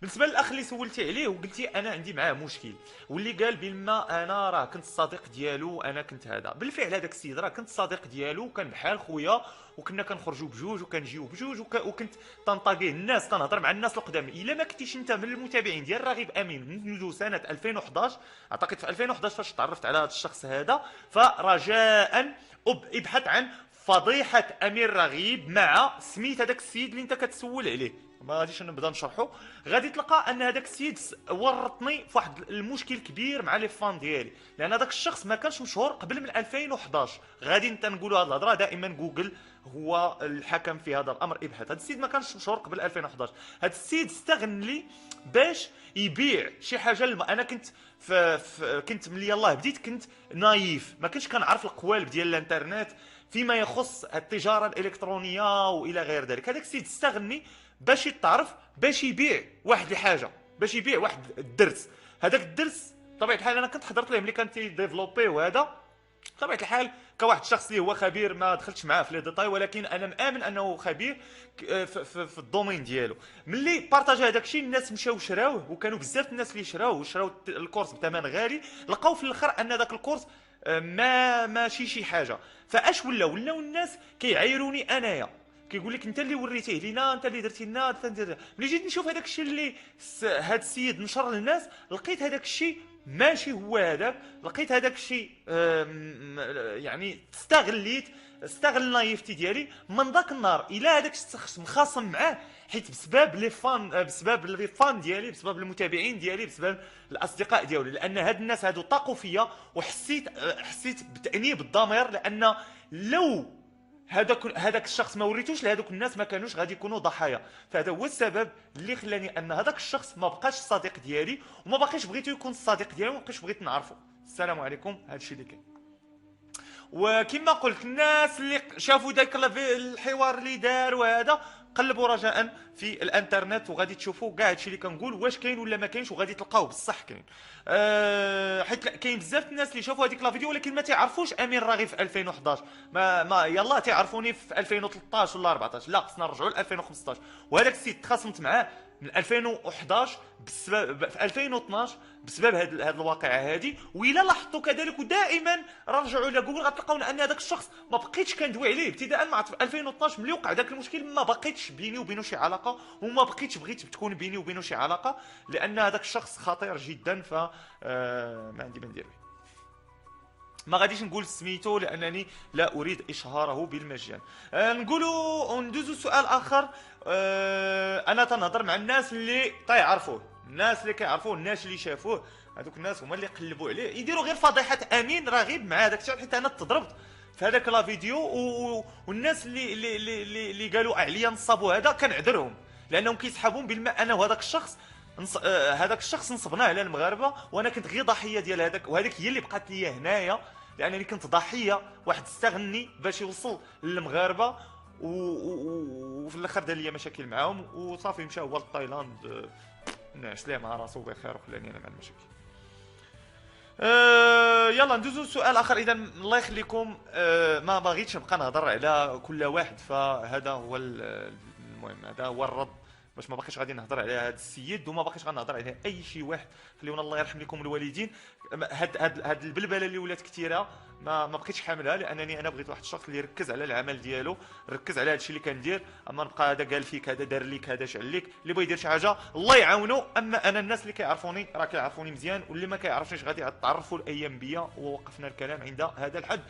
بالنسبه للاخ اللي سولتي عليه وقلتي انا عندي معاه مشكل، واللي قال بما انا راه كنت الصديق ديالو، انا كنت هذا بالفعل هذاك السيد راه كنت الصديق ديالو، وكان بحال خويا، وكنا كنخرجوا بجوج وكنجيو بجوج وكنت تنطاقيه الناس، تنهضر مع الناس القدام. الا ما كنتيش انت من المتابعين ديال رغيب امين منذ سنه 2011، اعتقد في 2011 فاش تعرفت على هذا الشخص هذا، فرجاء ابحث عن فضيحه امير رغيب مع سميت هذاك السيد اللي انت كتسول عليه. ما غاديش نبدا نشرحه. غادي تلقى ان هذاك السيد ورطني في واحد المشكل كبير مع لي فان ديالي، لان هذاك الشخص ما كانش مشهور قبل من 2011. غادي انت نقولوا هذه الهضره، دائما جوجل هو الحكم في هذا الامر. ابحث، هذا السيد ما كانش مشهور قبل 2011. هذا السيد استغنى باش يبيع شي حاجه انا كنت كنت ملي يلاه بديت كنت نايف، ما كنتش كنعرف القوالب ديال الانترنت فيما يخص التجاره الالكترونيه والى غير ذلك. هذاك السيد استغني باش يتعرف، باش يبيع واحد الحاجه، باش يبيع واحد الدرس. هذاك الدرس بطبيعه الحال انا كنت حضرت ليه ملي كان تيديفلوبي، وهذا بطبيعه الحال كواحد الشخص اللي هو خبير ما دخلتش معاه في لي ديتاي، ولكن انا مآمن انه خبير في الدومين ديالو. ملي بارطاجا هذاك الشيء الناس مشاو شراوه، وكانوا بزاف الناس اللي شراو الكورس بثمن غالي. لقاو في الاخر ان ذاك الكورس ما ماشي شي حاجه. فاش ولاو الناس كيعايروني انايا، كيقول لك انت اللي وريتيه لينا، انت اللي درتي لنا، ملي جيت نشوف هذاك الشيء اللي هذا السيد نشر للناس، لقيت هذاك الشيء ماشي هو هذاك. لقيت هذاك الشيء يعني استغل النايفتي ديالي. من ذاك النهار الى هذاك الشخص مخاصم معاه، حيت بسبب لي فان ديالي، بسبب المتابعين ديالي، بسبب الاصدقاء ديالي، لان هاد الناس هادو طاقوا فيا، وحسيت بتانيب الضمير، لان لو هذاك الشخص ما وريتوش لهذوك الناس ما كانوش غادي يكونوا ضحايا. فهذا هو السبب اللي خلاني ان هذاك الشخص ما بقاش الصديق ديالي، وما باقيش بغيتو يكون الصديق ديالي، وما بقيتش بغيت نعرفه. السلام عليكم. هذا الشيء اللي كاين. وكما قلت، الناس اللي شافوا ذاك الحوار اللي دار وهذا، قلبوا رجاء في الانترنت وغادي تشوفوا كاع هادشي اللي كنقول واش كاين ولا ما كاينش، وغادي تلقاوه بصح كاين. حيت كاين بزاف الناس اللي شافوا هذيك لا فيديو ولكن ما تعرفوش امين راغي في 2011. ما يلا تعرفوني في 2013 ولا 14. لا، خصنا نرجعوا ل 2015. وهذاك السيد تخاصمت معاه من 2011 بسبب في 2012 بسبب هذه الواقعه هذه. وإلا لاحظتوا كذلك، ودائما رجعوا الى جوجل، غتلقاو ان هذاك الشخص ما بقيتش كندوي عليه ابتداء مع 2012. ملي وقع ذاك المشكل ما بقيتش بيني وبينه شي علاقه، وما بقيتش بغيت تكون بيني وبينه شي علاقه، لان هذاك الشخص خطير جدا. ف ما عندي ما ندير به. ما غاديش نقول سميتو لانني لا اريد اشهاره بالمجان. نقولوا ندوزو سؤال اخر. انا تنهضر مع الناس اللي تيعرفوه، الناس اللي كيعرفوه، الناس اللي شافوه. هذوك الناس هما اللي قلبوا عليه، يديروا غير فضيحه امين راغب مع هذاك الشيء. حيت انا تضربت في هذاك لا فيديو، والناس اللي قالوا عليا نصابوا هذا كنعذرهم، لانهم كيسحبون بالماء. انا وهذاك الشخص هذاك الشخص نصبناه على المغاربه، وانا كنت غير ضحيه ديال هذاك، وهذيك هي اللي بقات لي هنايا، لانني كنت ضحيه. واحد استغني باش يوصل للمغاربه، وفي الاخر دار لي مشاكل معاهم، وصافي مشى هو لتايلاند نعس ليه مع راسو بخير، وخلاني انا مع المشاكل. يلا ندوزو سؤال اخر. اذا الله يخليكم، ما باغيتش نبقى نهضر على كل واحد، فهذا هو المهم، هذا هو الرد. باش ما باقيش غادي نهضر على هذا السيد، وما باقيش غنهضر على اي شي واحد. خليونا الله يرحم لكم الوالدين. هاد البلبله اللي ولات كثيره ما بقيتش حاملها، لانني انا بغيت واحد الشخص اللي يركز على العمل ديالو، ركز على هادشي اللي كندير. اما نبقى هذا قال فيك، هذا دار ليك، هذا شعل ليك، اللي بغى يدير شي حاجه الله يعاونو. اما انا الناس اللي كيعرفوني راه كيعرفوني مزيان، واللي ما كيعرفنيش غادي تعرفوا الايام بيا. ووقفنا الكلام عند هذا الحد.